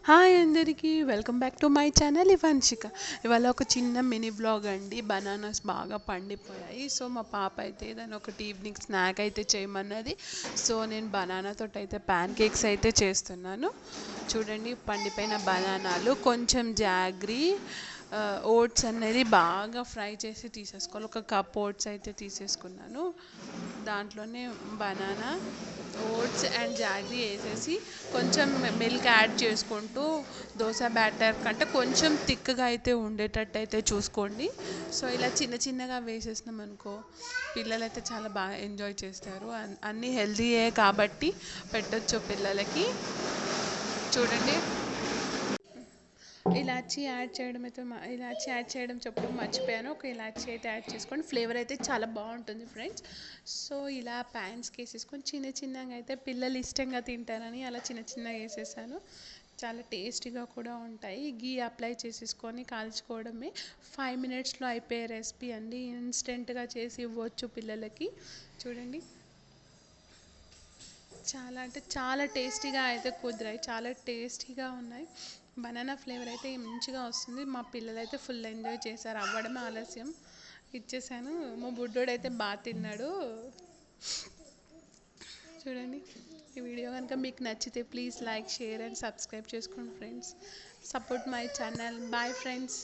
Hi అందరికీ welcome back to my channel Ivanshika. ఇవాళ ఒక చిన్న మినీ వ్లాగ్ అండి. బనానాస్ బాగా పండిపోయాయి. సో మా పాప అయితే దాన్ని ఒకటి ఈవినింగ్ స్నాక్ అయితే చేయమన్నది. సో నేను బనానాతో అయితే ప్యాన్ కేక్స్ అయితే చేస్తున్నాను. చూడండి, పండిపోయిన బనానాలు, కొంచెం జాగ్రీ, ఓట్స్ అనేది బాగా ఫ్రై చేసి తీసేసుకోవాలి. ఒక కప్ ఓట్స్ అయితే తీసేసుకున్నాను. దాంట్లోనే బనానా, ఓట్స్ అండ్ జాగ్రీ వేసేసి కొంచెం మిల్క్ యాడ్ చేసుకుంటూ దోశ బ్యాటర్ కంటే కొంచెం థిక్గా అయితే ఉండేటట్టు అయితే చూసుకోండి. సో ఇలా చిన్న చిన్నగా వేసేసినాం అనుకో, పిల్లలైతే చాలా బాగా ఎంజాయ్ చేస్తారు. అన్నీ హెల్తీయే కాబట్టి పెట్టొచ్చు పిల్లలకి. చూడండి, ఇలాచీ యాడ్ చేయడం చెప్పడం మర్చిపోయాను. ఒక ఇలాచీ అయితే యాడ్ చేసుకోండి. ఫ్లేవర్ అయితే చాలా బాగుంటుంది ఫ్రెండ్స్. సో ఇలా ప్యాన్స్కి వేసేసుకొని చిన్న చిన్నగా అయితే పిల్లలు ఇష్టంగా తింటారని అలా చిన్న చిన్నగా వేసేసాను. చాలా టేస్టీగా కూడా ఉంటాయి. గీ అప్లై చేసేసుకొని కాల్చుకోవడమే. 5 మినిట్స్లో అయిపోయే రెసిపీ అండి. ఇన్స్టెంట్గా చేసి ఇవ్వచ్చు పిల్లలకి. చూడండి, చాలా అంటే చాలా టేస్టీగా అయితే కుదిరాయి. చాలా టేస్టీగా ఉన్నాయి. బనానా ఫ్లేవర్ అయితే మంచిగా వస్తుంది. మా పిల్లలు అయితే ఫుల్ ఎంజాయ్ చేశారు. అవ్వడమే ఆలస్యం, ఇచ్చేసాను. మా బుడ్డోడు అయితే బాగా తిన్నాడు. చూడండి, ఈ వీడియో కనుక మీకు నచ్చితే please like, share and subscribe చేసుకోండి friends. Support my channel. Bye friends.